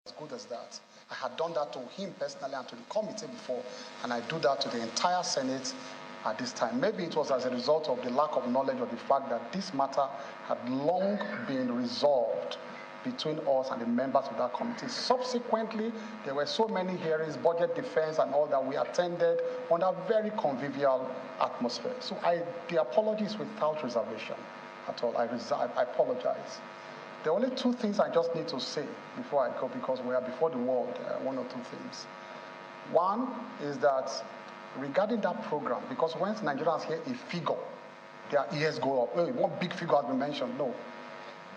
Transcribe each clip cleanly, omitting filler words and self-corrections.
as good as that. I had done that to him personally and to the committee before, and I do that to the entire Senate at this time. Maybe it was as a result of the lack of knowledge of the fact that this matter had long been resolved between us and the members of that committee. Subsequently, there were so many hearings, budget defense and all that we attended under a very convivial atmosphere. So the apology is without reservation at all. I apologize. There are only two things I just need to say before I go, because we are before the world, one or two things. One is that regarding that program, because when Nigerians hear a figure, their ears go up. Hey, one big figure has been mentioned. No.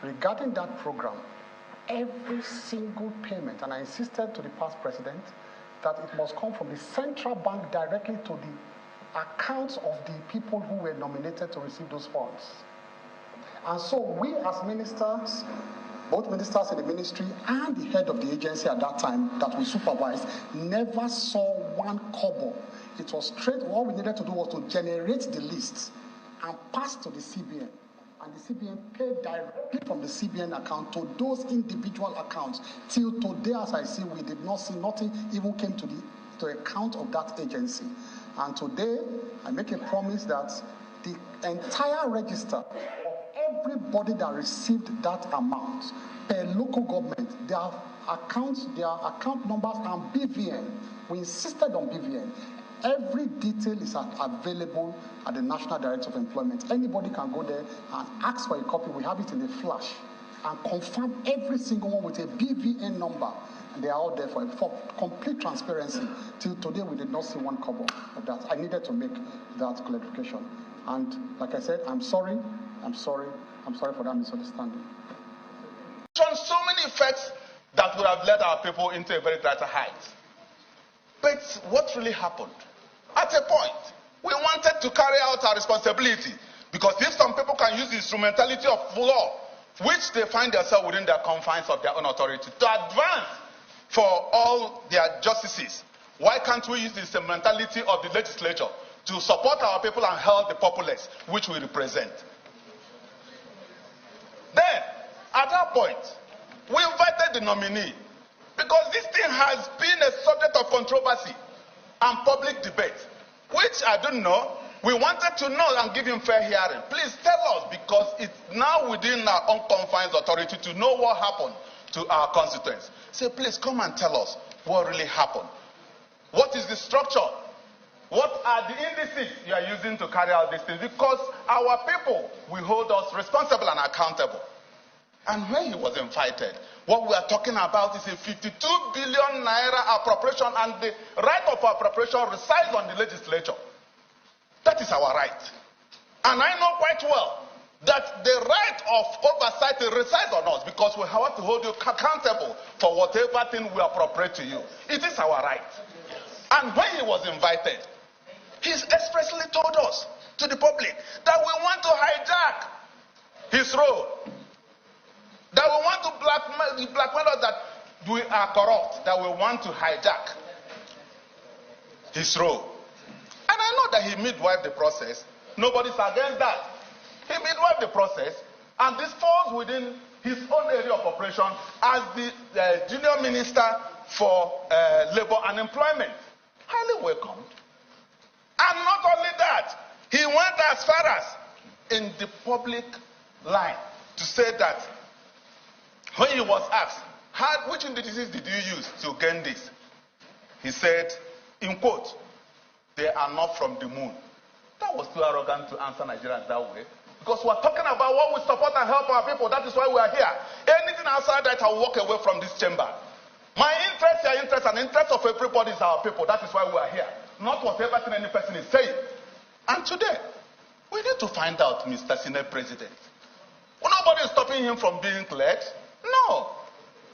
Regarding that program, every single payment, and I insisted to the past president that it must come from the central bank directly to the accounts of the people who were nominated to receive those funds. And so we as ministers, both ministers in the ministry and the head of the agency at that time that we supervised, never saw one kobo. It was straight. All we needed to do was to generate the lists and pass to the CBN. And the CBN paid directly from the CBN account to those individual accounts. Till today, as I see, we did not see, nothing even came to the account of that agency. And today, I make a promise that the entire register of everybody that received that amount per local government, their accounts, their account numbers, and BVN, we insisted on BVN. Every detail is available at the National Director of Employment. Anybody can go there and ask for a copy. We have it in a flash and confirm every single one with a BVN number. And they are all there for complete transparency. Till today, we did not see one kobo of that. I needed to make that clarification. And like I said, I'm sorry for that misunderstanding. So many effects that would have led our people into a very greater height. But what really happened? At a point, we wanted to carry out our responsibility, because if some people can use the instrumentality of law, which they find themselves within their confines of their own authority, to advance for all their justices, why can't we use the instrumentality of the legislature to support our people and help the populace, which we represent? Then, at that point, we invited the nominee, because this thing has been a subject of controversy and public debate, which I don't know. We wanted to know and give him fair hearing. Please tell us, because it's now within our own confines authority to know what happened to our constituents. Say, please come and tell us what really happened. What is the structure? What are the indices you are using to carry out these things? Because our people will hold us responsible and accountable. And when he was invited, what we are talking about is a 52 billion naira appropriation, and the right of appropriation resides on the legislature. That is our right. And I know quite well that the right of oversight resides on us, because we have to hold you accountable for whatever thing we appropriate to you. It is our right. And when he was invited, he expressly told us, to the public, that we want to hijack his role. That we want to blackmail us, that we are corrupt, that we want to hijack his role. And I know that he midwifed the process. Nobody's against that. He midwifed the process, and this falls within his own area of operation as the junior minister for labor and employment. Highly welcomed. And not only that, he went as far as in the public line to say that when he was asked, which indices did you use to gain this? He said, in quote, they are not from the moon. That was too arrogant to answer Nigerians that way. Because we're talking about what we support and help our people. That is why we are here. Anything outside that, I'll walk away from this chamber. My interest, your interest, and the interest of everybody is our people. That is why we are here. Not whatever thing any person is saying. And today, we need to find out, Mr. Senate President. Well, nobody is stopping him from being cleared. No.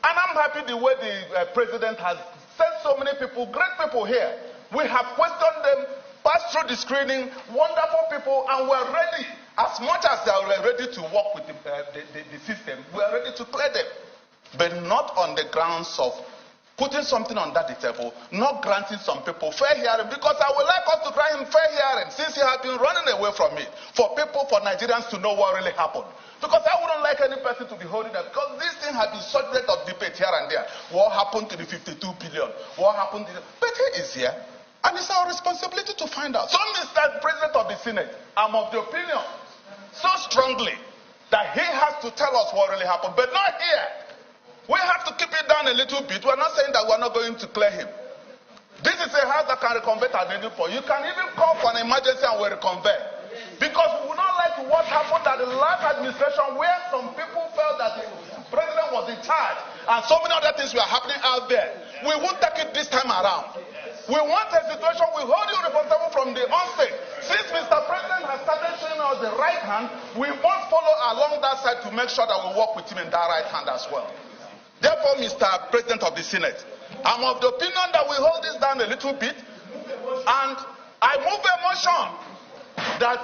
And I'm happy the way the president has sent so many people, great people here. We have questioned them, passed through the screening, wonderful people, and we're ready. As much as they are ready to work with the system, we are ready to clear them. But not on the grounds of putting something under the table, not granting some people fair hearing, because I would like us to grant him fair hearing since he has been running away from it, for Nigerians to know what really happened. Because I wouldn't like any person to be holding that, because this thing has been subject of debate here and there. What happened to the 52 billion? What happened to the... But he is here, and it's our responsibility to find out. So, Mr. President of the Senate, I'm of the opinion so strongly that he has to tell us what really happened, but not here. We have to keep it down a little bit. We're not saying that we're not going to clear him. This is a house that can reconvert at any point. You can even call for an emergency and we'll reconvert. Because we would not like what happened at the last administration, where some people felt that the president was in charge and so many other things were happening out there. We won't take it this time around. We want a situation we hold you responsible from the onset. Since Mr. President has started showing us the right hand, we must follow along that side to make sure that we work with him in that right hand as well. Therefore, Mr. President of the Senate, I'm of the opinion that we hold this down a little bit, and I move a motion that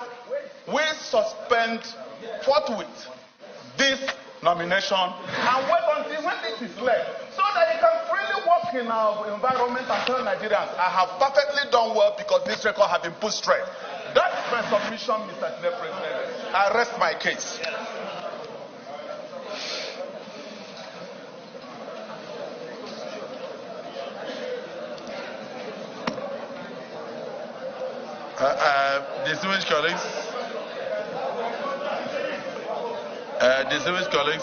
we suspend forthwith this nomination and wait until when this is led, so that you can freely work in our environment and tell Nigerians, I have perfectly done well because this record has been put straight. That is my submission, Mr. Senate President. I rest my case. Distinguished colleagues,